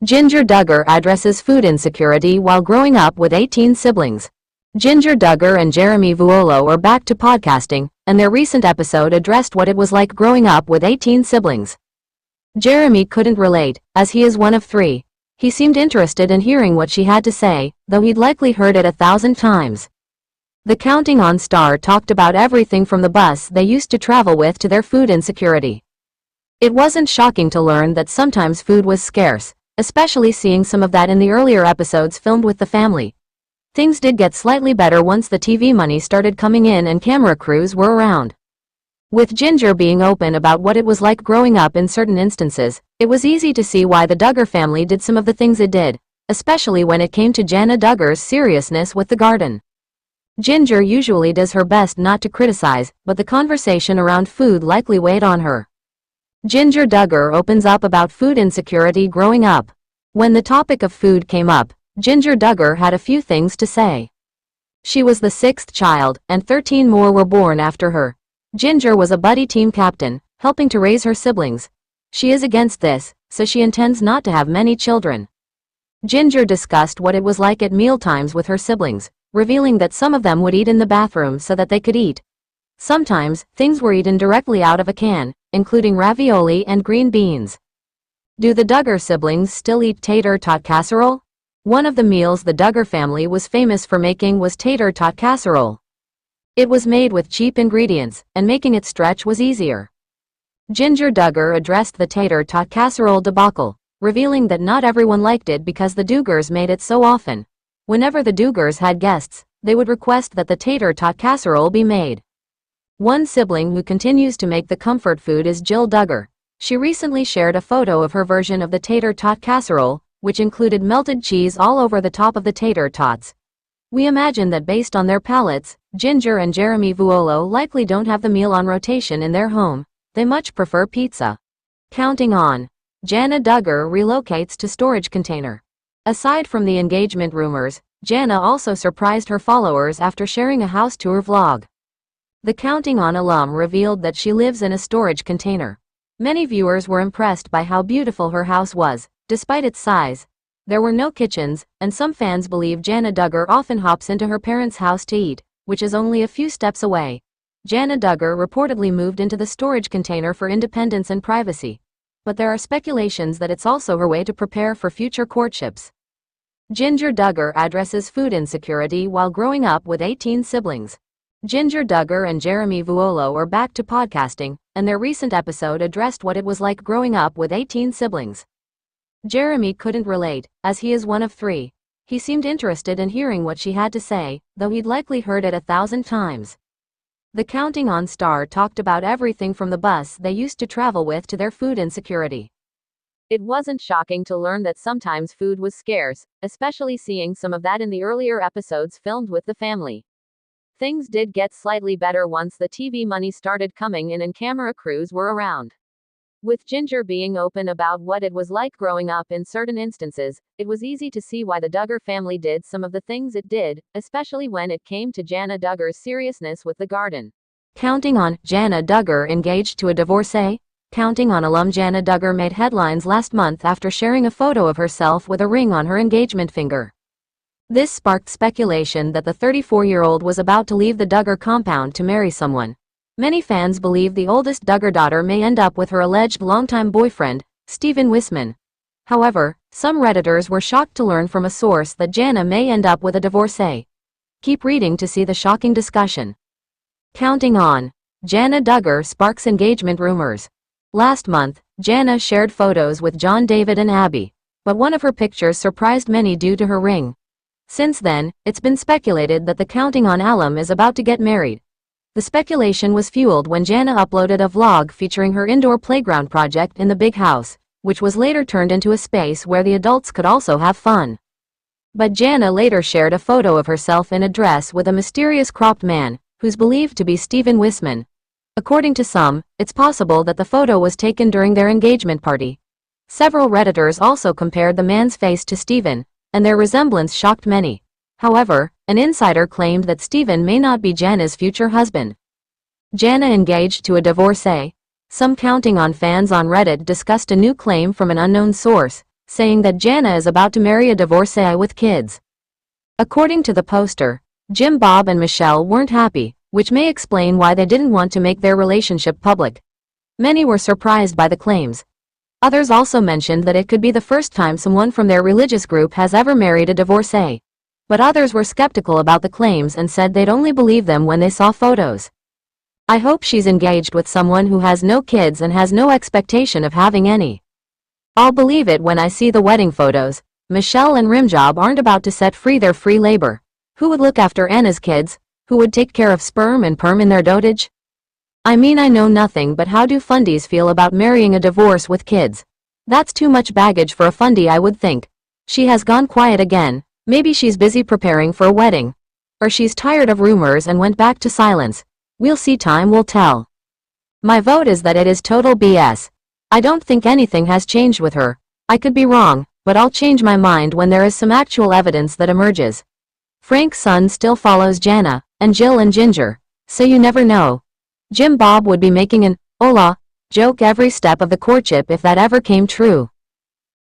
Jinger Duggar addresses food insecurity while growing up with 18 siblings. Jinger Duggar and Jeremy Vuolo are back to podcasting, and their recent episode addressed what it was like growing up with 18 siblings. Jeremy couldn't relate, as he is one of three. He seemed interested in hearing what she had to say, though he'd likely heard it 1,000 times. The Counting On star talked about everything from the bus they used to travel with to their food insecurity. It wasn't shocking to learn that sometimes food was scarce, especially seeing some of that in the earlier episodes filmed with the family. Things did get slightly better once the TV money started coming in and camera crews were around. With Jinger being open about what it was like growing up in certain instances, it was easy to see why the Duggar family did some of the things it did, especially when it came to Jana Duggar's seriousness with the garden. Jinger usually does her best not to criticize, but the conversation around food likely weighed on her. Jinger Duggar opens up about food insecurity growing up. When the topic of food came up, Jinger Duggar had a few things to say. She was the 6th child, and 13 more were born after her. Jinger was a buddy team captain, helping to raise her siblings. She is against this, so she intends not to have many children. Jinger discussed what it was like at mealtimes with her siblings, revealing that some of them would eat in the bathroom so that they could eat. Sometimes, things were eaten directly out of a can, including ravioli and green beans. Do the Duggar siblings still eat tater tot casserole? One of the meals the Duggar family was famous for making was tater tot casserole. It was made with cheap ingredients, and making it stretch was easier. Jinger Duggar addressed the tater tot casserole debacle, revealing that not everyone liked it because the Duggars made it so often. Whenever the Duggars had guests, they would request that the tater tot casserole be made. One sibling who continues to make the comfort food is Jill Duggar. She recently shared a photo of her version of the tater tot casserole, which included melted cheese all over the top of the tater tots. We imagine that based on their palates, Jinger and Jeremy Vuolo likely don't have the meal on rotation in their home. They much prefer pizza. Counting On. Jana Duggar relocates to storage container. Aside from the engagement rumors, Jana also surprised her followers after sharing a house tour vlog. The Counting On alum revealed that she lives in a storage container. Many viewers were impressed by how beautiful her house was, despite its size. There were no kitchens, and some fans believe Jana Duggar often hops into her parents' house to eat, which is only a few steps away. Jana Duggar reportedly moved into the storage container for independence and privacy. But there are speculations that it's also her way to prepare for future courtships. Jinger Duggar addresses food insecurity while growing up with 18 siblings. Jinger Duggar and Jeremy Vuolo are back to podcasting, and their recent episode addressed what it was like growing up with 18 siblings. Jeremy couldn't relate, as he is one of three. He seemed interested in hearing what she had to say, though he'd likely heard it 1,000 times. The Counting On star talked about everything from the bus they used to travel with to their food insecurity. It wasn't shocking to learn that sometimes food was scarce, especially seeing some of that in the earlier episodes filmed with the family. Things did get slightly better once the TV money started coming in and camera crews were around. With Jinger being open about what it was like growing up in certain instances, it was easy to see why the Duggar family did some of the things it did, especially when it came to Jana Duggar's seriousness with the garden. Counting On. Jana Duggar engaged to a divorcee? Counting On alum Jana Duggar made headlines last month after sharing a photo of herself with a ring on her engagement finger. This sparked speculation that the 34-year-old was about to leave the Duggar compound to marry someone. Many fans believe the oldest Duggar daughter may end up with her alleged longtime boyfriend, Stephen Wisman. However, some Redditors were shocked to learn from a source that Jana may end up with a divorcee. Keep reading to see the shocking discussion. Counting On. Jana Duggar sparks engagement rumors. Last month, Jana shared photos with John David and Abby, but one of her pictures surprised many due to her ring. Since then, it's been speculated that the Counting On alum is about to get married. The speculation was fueled when Jana uploaded a vlog featuring her indoor playground project in the big house, which was later turned into a space where the adults could also have fun. But Jana later shared a photo of herself in a dress with a mysterious cropped man, who's believed to be Stephen Wisman. According to some, it's possible that the photo was taken during their engagement party. Several Redditors also compared the man's face to Stephen, and their resemblance shocked many. However, an insider claimed that Stephen may not be Jana's future husband. Jana engaged to a divorcee? Some Counting On fans on Reddit discussed a new claim from an unknown source, saying that Jana is about to marry a divorcee with kids. According to the poster, Jim Bob and Michelle weren't happy, which may explain why they didn't want to make their relationship public. Many were surprised by the claims. Others also mentioned that it could be the first time someone from their religious group has ever married a divorcee. But others were skeptical about the claims and said they'd only believe them when they saw photos. I hope she's engaged with someone who has no kids and has no expectation of having any. I'll believe it when I see the wedding photos. Michelle and Rimjob aren't about to set free their free labor. Who would look after Anna's kids? Who would take care of sperm and perm in their dotage? I mean, I know nothing, but how do fundies feel about marrying a divorce with kids? That's too much baggage for a fundie, I would think. She has gone quiet again. Maybe she's busy preparing for a wedding. Or she's tired of rumors and went back to silence. We'll see, time will tell. My vote is that it is total BS. I don't think anything has changed with her. I could be wrong, but I'll change my mind when there is some actual evidence that emerges. Frank's son still follows Jana, and Jill and Ginger, so you never know. Jim Bob would be making an hola joke every step of the courtship if that ever came true.